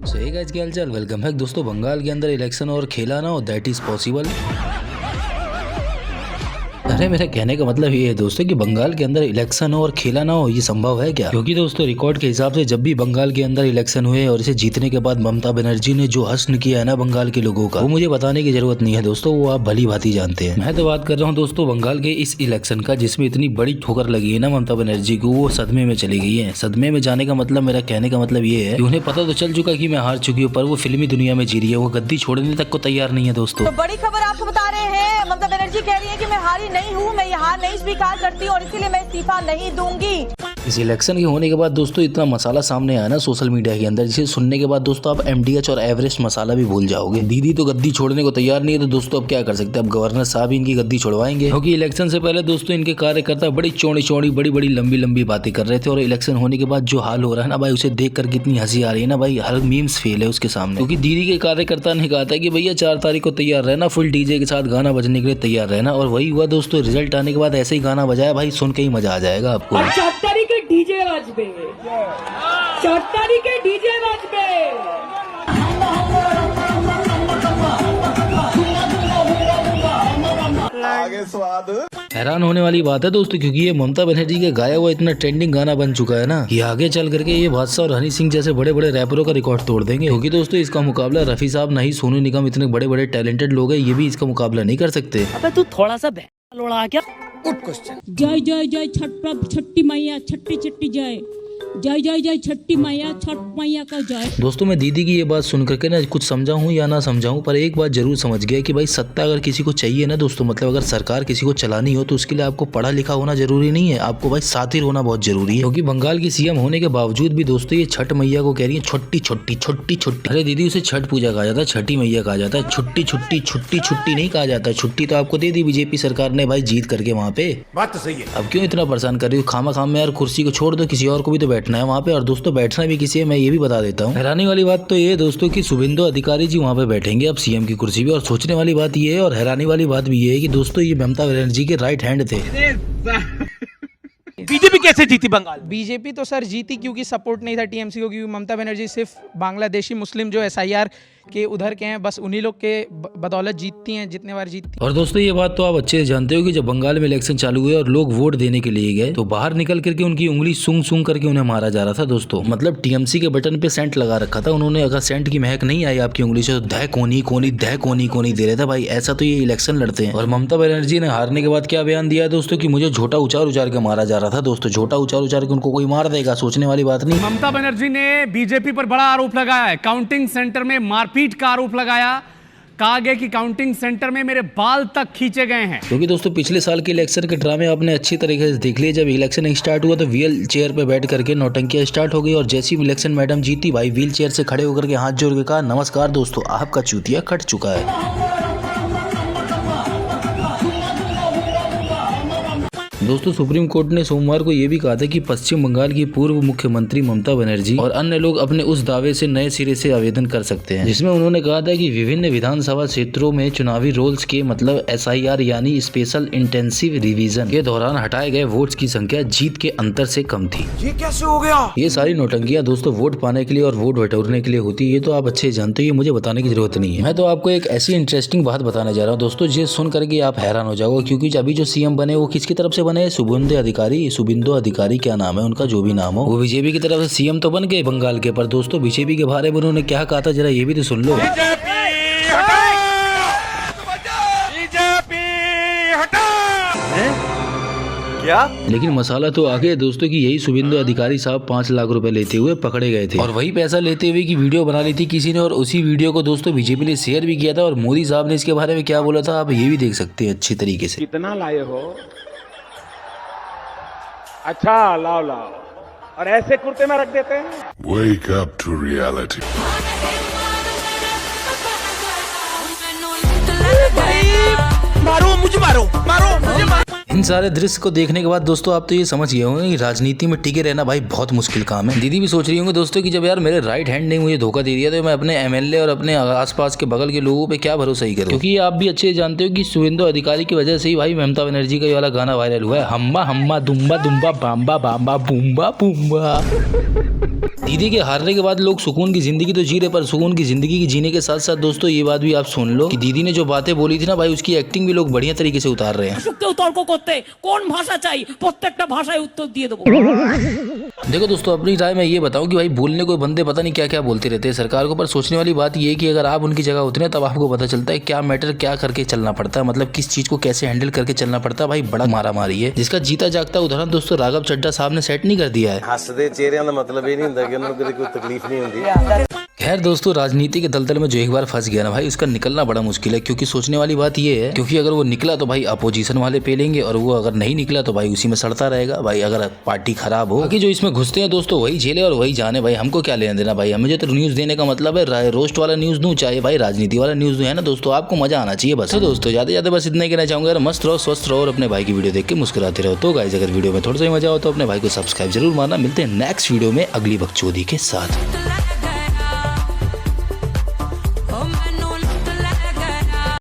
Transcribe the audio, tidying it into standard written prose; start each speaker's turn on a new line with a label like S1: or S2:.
S1: सो hey guys, क्या हाल चाल, welcome back दोस्तों। बंगाल के अंदर इलेक्शन और खेला ना हो, दैट इज पॉसिबल। अरे मेरे कहने का मतलब ये है दोस्तों कि बंगाल के अंदर इलेक्शन हो और खेला ना हो, ये संभव है क्या? क्योंकि दोस्तों रिकॉर्ड के हिसाब से जब भी बंगाल के अंदर इलेक्शन हुए और इसे जीतने के बाद ममता बनर्जी ने जो हश्न किया है ना बंगाल के लोगों का, वो मुझे बताने की जरूरत नहीं है दोस्तों, वो आप भली भांति जानते हैं। मैं तो बात कर रहा हूँ दोस्तों बंगाल के इस इलेक्शन का, जिसमें इतनी बड़ी ठोकर लगी है ना ममता बनर्जी को, वो सदमे में चली गई है। सदमे में जाने का मतलब, मेरा कहने का मतलब ये है कि उन्हें पता तो चल चुका कि मैं हार चुकी हूँ, पर वो फिल्मी दुनिया में जी रही है, वो गद्दी छोड़ने तक को तैयार नहीं है दोस्तों।
S2: तो बड़ी खबर आपको बता रहे हैं, ममता बनर्जी कह रही है कि मैं हारी नहीं हूँ, मैं ये हार नहीं स्वीकार करती और इसीलिए मैं इस्तीफा नहीं दूंगी।
S1: इस इलेक्शन के होने के बाद दोस्तों इतना मसाला सामने आया ना सोशल मीडिया के अंदर, जिसे सुनने के बाद दोस्तों आप MDH और एवरेस्ट मसाला भी भूल जाओगे। दीदी तो गद्दी छोड़ने को तैयार नहीं है, तो दोस्तों अब क्या कर सकते हैं, अब गवर्नर साहब इनकी गद्दी छोड़वाएंगे। क्योंकि इलेक्शन से पहले दोस्तों इनके कार्यकर्ता बड़ी चौड़ी बड़ी लंबी बातें कर रहे थे, और इलेक्शन होने के बाद जो हाल हो रहा है ना भाई, उसे देख कर कितनी हंसी आ रही है ना भाई, हर मीम्स फेल है उसके सामने। क्योंकि दीदी के कार्यकर्ता ने कहा था कि भैया 4 तारीख को तैयार रहना, फुल DJ के साथ गाना बजने के लिए तैयार रहना, और वही हुआ दोस्तों। रिजल्ट आने के बाद ऐसे ही गाना बजाया भाई, सुन के ही मजा आ जाएगा आपको।
S3: 4 तारीख के डीजे बजबे, 4 तारीख के डीजे बजबे।
S4: आगे स्वाद।
S1: हैरान होने वाली बात है दोस्तों, क्योंकि ये ममता बनर्जी के गाया हुआ इतना ट्रेंडिंग गाना बन चुका है ना, कि आगे चल करके ये बादशाह और हनी सिंह जैसे बड़े रैपरों का रिकॉर्ड तोड़ देंगे। क्योंकि दोस्तों इसका मुकाबला रफी साहब नहीं, सोनू निगम, इतने बड़े टैलेंटेड लोग हैं, ये भी इसका मुकाबला नहीं कर सकते।
S3: अबे तू थोड़ा सा लोड़ा क्या?
S5: जय जय जय छठ प्रभ छठी मैया, छठी छठी जय, जय जय जय छठी मैया, छठ मैया का जय।
S1: दोस्तों मैं दीदी की ये बात सुन करके ना कुछ समझा हूँ या ना समझा हूँ, पर एक बात जरूर समझ गया कि भाई सत्ता अगर किसी को चाहिए ना दोस्तों, मतलब अगर सरकार किसी को चलानी हो, तो उसके लिए आपको पढ़ा लिखा होना जरूरी नहीं है, आपको भाई सातिर होना बहुत जरूरी है। क्योंकि बंगाल की CM होने के बावजूद भी दोस्तों ये छठ मैया को कह रही है छोटी। अरे दीदी उसे छठ पूजा कहा जाता है, छठी मैया कहा जाता है, छुट्टी नहीं कहा जाता। छुट्टी तो आपको दे दी बीजेपी सरकार ने भाई, जीत करके वहाँ पे। बात तो सही है। अब क्यों इतना परेशान कर रही हो खामा में यार, कुर्सी को छोड़ दो, किसी और को भी तो बैठना है वहाँ पे। और दोस्तों बैठना भी किसी है, मैं ये भी बता देता हूँ। हैरानी वाली बात तो ये दोस्तों कि शुभेंदु अधिकारी जी वहाँ पे बैठेंगे अब CM की कुर्सी पे। और सोचने वाली बात ये है, और हैरानी वाली बात भी ये है कि दोस्तों ये ममता बनर्जी के राइट हैंड थे।
S6: बीजेपी कैसे जीती बंगाल?
S7: बीजेपी तो सर जीती क्योंकि सपोर्ट नहीं था TMC को, क्योंकि ममता बनर्जी सिर्फ बांग्लादेशी मुस्लिम जो SIR के उधर के हैं, बस उन्हीं लोग के बदौलत जीतती हैं, जितने बार जीतती।
S1: और दोस्तों ये बात तो आप अच्छे से जानते हो कि जब बंगाल में इलेक्शन चालू हुए और लोग वोट देने के लिए गए, तो बाहर निकल करके उनकी उंगली सूंघ करके उन्हें मारा जा रहा था दोस्तों। मतलब TMC के बटन पे सेंट लगा रखा था उन्होंने, अगर सेंट की महक नहीं आई आपकी उंगली से, तो दह कोनी दे रहे थे भाई। ऐसा तो ये इलेक्शन लड़ते हैं। और ममता बनर्जी ने हारने के बाद क्या बयान दिया दोस्तों कि मुझे झोटा उचार के मारा जा रहा था दोस्तों। झोटा उचार के उनको कोई मार देगा, सोचने वाली बात नहीं।
S6: ममता बनर्जी ने बीजेपी पर बड़ा आरोप लगाया है, काउंटिंग सेंटर में मारपीट का आरोप लगाया। कहा गया कि काउंटिंग सेंटर में मेरे बाल तक खींचे गए हैं।
S1: क्योंकि दोस्तों पिछले साल के इलेक्शन के ड्रामे आपने अच्छी तरीके से देख लिए। जब इलेक्शन स्टार्ट हुआ तो व्हील चेयर पे बैठ करके नौटंकियां स्टार्ट हो गई, और जैसी इलेक्शन मैडम जीती भाई, व्हील चेयर से खड़े होकर के हाथ जोड़ के कहा, नमस्कार दोस्तों, आपका चूतिया कट चुका है। दोस्तों सुप्रीम कोर्ट ने सोमवार को यह भी कहा था कि पश्चिम बंगाल की पूर्व मुख्यमंत्री ममता बनर्जी और अन्य लोग अपने उस दावे से नए सिरे से आवेदन कर सकते हैं, जिसमें उन्होंने कहा था कि विभिन्न विधानसभा क्षेत्रों में चुनावी रोल्स के मतलब SIR यानी स्पेशल इंटेंसिव रिवीजन के दौरान हटाए गए वोट्स की संख्या जीत के अंतर से कम थी।
S4: ये कैसे हो गया?
S1: ये सारी नौटंकियां दोस्तों वोट पाने के लिए और वोट बटोरने के लिए होती है, ये तो आप अच्छे जानते हो, ये मुझे बताने की जरूरत नहीं है। मैं तो आपको एक ऐसी इंटरेस्टिंग बात बताने जा रहा हूँ दोस्तों, जिसे सुन करके आप हैरान हो जाओगे। क्योंकि अभी जो CM बने वो किसकी तरफ से बने? शुभेंदु अधिकारी क्या नाम है उनका, जो भी नाम हो, वो बीजेपी की तरफ से CM तो बन गए बंगाल के। पर दोस्तों बीजेपी के बारे में उन्होंने क्या कहा था, जरा ये भी तो सुन लो।
S4: क्या?
S1: लेकिन मसाला तो आ गया दोस्तों कि यही शुभेंदु अधिकारी साहब 5 लाख रुपए लेते हुए पकड़े गए थे, और वही पैसा लेते हुए की वीडियो बना ली थी किसी ने, और उसी वीडियो को दोस्तों बीजेपी ने शेयर भी किया था। और मोदी साहब ने इसके बारे में क्या बोला था आप ये भी देख सकते हैं अच्छी तरीके से।
S8: कितना लाए हो? अच्छा लाओ और ऐसे कुर्ते में रख देते हैं।
S9: Wake up to reality.
S6: मारो मुझे, मारो मुझे।
S1: इन सारे दृश्य को देखने के बाद दोस्तों आप तो ये समझ गए होंगे कि राजनीति में टिके रहना भाई बहुत मुश्किल काम है। दीदी भी सोच रही होंगे दोस्तों कि जब यार मेरे राइट हैंड ने मुझे धोखा दे दिया तो मैं अपने एमएलए और अपने आसपास के बगल के लोगों पे क्या भरोसा ही करूं, क्योंकि आप भी अच्छे जानते हो कि शुभेंदु अधिकारी की वजह से ही भाई ममता बनर्जी का ये वाला गाना वायरल हुआ है, हम्मा हम्मा दुम्बा दुम्बा बाम्बा बाम्बा बूम्बा बूम्बा। दीदी के हारने के बाद लोग सुकून की जिंदगी तो जी रहे, पर सुकून की जिंदगी की जीने के साथ साथ दोस्तों ये बात भी आप सुन लो कि दीदी ने जो बातें बोली थी ना भाई, उसकी एक्टिंग भी लोग बढ़िया तरीके से उतार रहे हैं।
S5: তর্ক করতে কোন ভাষা চাই প্রত্যেকটা ভাষায় উত্তর দিয়ে দেবো।
S1: देखो दोस्तों अपनी राय मैं ये बताऊं कि भाई बोलने को बंदे पता नहीं क्या क्या बोलते रहते हैं सरकार को, पर सोचने वाली बात ये है कि अगर आप उनकी जगह होते हैं तब आपको पता चलता है क्या मैटर क्या करके चलना पड़ता है, मतलब किस चीज को कैसे हैंडल करके चलना पड़ता है। भाई बड़ा मारा मारी है, जिसका जीता जागता उदाहरण दोस्तों राघव चड्ढा साहब ने सेट नहीं कर दिया है।
S4: हसदे चेहरिਆਂ ਦਾ मतलब ये नहीं ਹੁੰਦਾ कि उन्होंने कोई तकलीफ नहीं होती।
S1: खैर दोस्तों राजनीति के दलदल में जो एक बार फंस गया ना भाई, उसका निकलना बड़ा मुश्किल है, क्योंकि सोचने वाली बात ये है क्योंकि अगर वो निकला तो भाई अपोजिशन वाले पे लेंगे, और वो अगर नहीं निकला तो भाई उसी में सड़ता रहेगा भाई, अगर पार्टी खराब हो। बाकी जो इसमें घुसते हैं दोस्तों वही झेले और वही जाने, भाई हमको क्या लेना देना भाई, हमें तो न्यूज देने का मतलब है रोस्ट वाला न्यूज दूं चाहे भाई राजनीति वाला न्यूज दूं, है ना दोस्तों, आपको मजा आना चाहिए बस। तो दोस्तों ज्यादा बस इतना ही कहना चाहूंगा, यार मस्त रहो स्वस्थ रहो और अपने भाई की वीडियो देख के मुस्कुराते रहो। तो गाइस अगर वीडियो में थोड़ा सा मजा हो तो अपने भाई को सब्सक्राइब जरूर मारना। मिलते हैं नेक्स्ट वीडियो में अगली बकचोदी के साथ।